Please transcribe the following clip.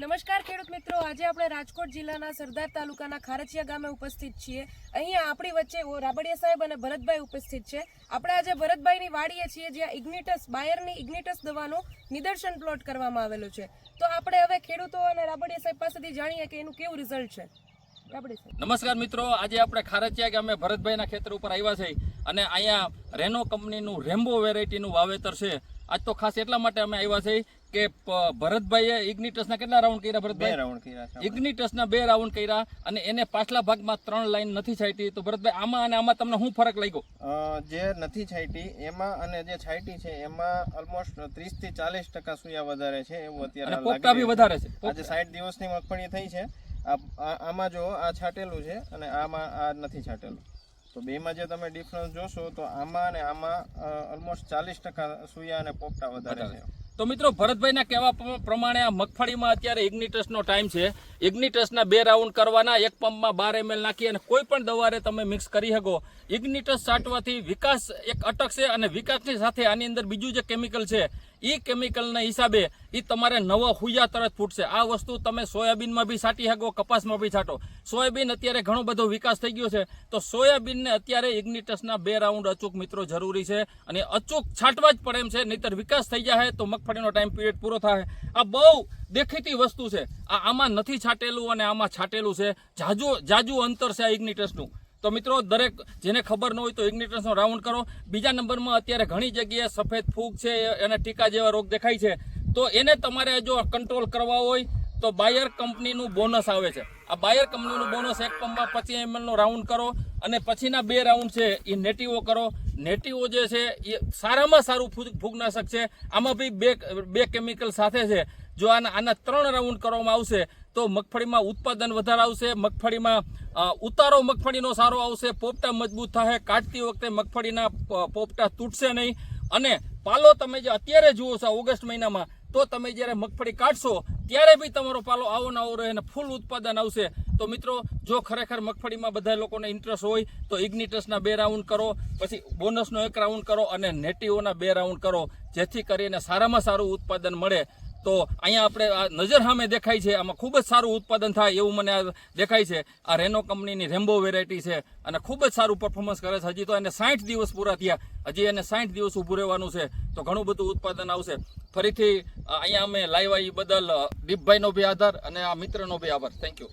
નમસ્કાર ખેડૂત મિત્રો, આજે આપણે રાજકોટ જિલ્લાના સરદાર તાલુકાના ખારચિયા ગામે ઉપસ્થિત છીએ। અહીંયા આપણી વચ્ચે રાબડિયા સાહેબ અને ભરતભાઈ ઉપસ્થિત છે। આપણે આજે ભરતભાઈની વાડીએ છીએ જ્યાં ઇગ્નિટસ બાયરની ઇગ્નિટસ દવાનો નિદર્શન પ્લોટ કરવામાં આવેલો છે। તો આપણે હવે ખેડૂતો અને રાબડિયા સાહેબ પાસેથી જાણીએ કે એનું કેવું રિઝલ્ટ છે। નમસ્કાર મિત્રો, આજે આપણે ખારચિયા ગામે ભરતભાઈના ખેતર ઉપર આવ્યા છે અને અહીંયા રેનો કંપનીનું રેમ્બો વેરાયટીનું વાવેતર છે। આજ તો ખાસ એટલા માટે અમે આવ્યા છે કે ભરતભાઈએ ઇગ્નિટસના કેટલા રાઉન્ડ કર્યા? ભરતભાઈ 2 રાઉન્ડ કર્યા। ઇગ્નિટસના 2 રાઉન્ડ કર્યા અને એને પાછલા ભાગમાં 3 લાઈન નથી છાંટી। તો ભરતભાઈ આમાં અને આમાં તમને શું ફરક લાગ્યો? જે નથી છાંટી એમાં અને જે છાંટી છે એમાં ઓલમોસ્ટ 30 થી 40% સુયા વધારે છે એવું અત્યારે લાગે છે। પોપટા બી વધારે છે। આજે 60 દિવસની મગફળી થઈ છે। આમાં જો આ છાંટેલું છે અને આમાં આ નથી છાંટેલું, તો બેમાં જે તમે ડિફરન્સ જોશો તો આમાં અને આમાં ઓલમોસ્ટ 40% સુયા અને પોપટા વધારે છે। તો મિત્રો, ભરતભાઈના કહેવા પ્રમાણે આ મગફળીમાં અત્યારે ઇગ્નિટસનો ટાઈમ છે। ઇગ્નિટસના 2 રાઉન્ડ કરવાના, એક પંપમાં 12 ml નાખી અને કોઈ પણ દવારે તમે મિક્સ કરી શકો। ઇગ્નિટસ છાંટવાથી વિકાસ એક અટકશે અને વિકાસની સાથે આની અંદર બીજું જે કેમિકલ છે એ કેમિકલના હિસાબે એ તમારે નવો હુયા તરત ફૂટશે। આ વસ્તુ તમે સોયાબીનમાં બી છાંટી શકો, કપાસમાં બી છાંટો। સોયાબીન અત્યારે ઘણો બધો વિકાસ થઈ ગયો છે, તો સોયાબીનને અત્યારે ઇગ્નિટસના 2 રાઉન્ડ અચૂક મિત્રો જરૂરી છે અને અચૂક છાંટવા જ પડે એમ છે, નહીંતર વિકાસ થઈ જાય તો મગફળીનો ટાઈમ પીરિયડ પૂરો થાય। આ બહુ દેખીતી વસ્તુ છે। આમાં નથી છાંટેલું અને આમાં છાંટેલું છે, જાજુ અંતર છે આ ઇગ્નિટસનું। તો મિત્રો, દરેક જેને ખબર ન હોય તો ઇગ્નિટસનો રાઉન્ડ કરો। બીજા નંબરમાં અત્યારે ઘણી જગ્યાએ સફેદ ફૂગ છે અને ટીકા જેવા રોગ દેખાય છે, તો એને તમારે જો કંટ્રોલ કરવા હોય તો બાયર કંપનીનું બોનસ આવે છે। આ બાયર કંપનીનું બોનસ એક પંપમાં 25 ml નો રાઉન્ડ કરો અને પછીના 2 રાઉન્ડ છે એ નેટિવો કરો। નેટિવો જે છે એ સારામાં સારું ફૂગનાશક છે। આમાં બી બે કેમિકલ સાથે છે। જો આના 3 રાઉન્ડ કરવામાં આવશે તો મગફળીમાં ઉત્પાદન વધારે આવશે, મગફળીમાં ઉતારો મગફળીનો સારો આવશે, પોપટા મજબૂત થાય, કાઢતી વખતે મગફળીના પોપટા તૂટશે નહીં અને પાલો તમે જે અત્યારે જુઓ છો ઓગસ્ટ મહિનામાં, તો તમે જ્યારે મગફળી કાઢશો ત્યારે બી તમારો પાલો આવો ને આવો રહે અને ફૂલ ઉત્પાદન આવશે। તો મિત્રો, જો ખરેખર મગફળીમાં બધા લોકોને ઇન્ટરેસ્ટ હોય તો ઇગ્નિટસના 2 રાઉન્ડ કરો, પછી બોનસનો 1 રાઉન્ડ કરો અને નેટિવોના 2 રાઉન્ડ કરો, જેથી કરીને સારામાં સારું ઉત્પાદન મળે। તો અહીંયા આપણે નજર સામે દેખાય છે, આમાં ખૂબ જ સારું ઉત્પાદન થાય એવું મને દેખાય છે। આ રેનો કંપનીની રેમ્બો વેરાયટી છે અને ખૂબ જ સારું પરફોર્મન્સ કરે છે। હજી તો એને 60 દિવસ પૂરા થયા, હજી એને 60 દિવસ ઊભું રહેવાનું છે, તો ઘણું બધું ઉત્પાદન આવશે। ફરીથી અહીંયા અમે લાવ્યા એ બદલ દીપભાઈનો બી આભાર અને આ મિત્રનો બી આભાર। Thank you.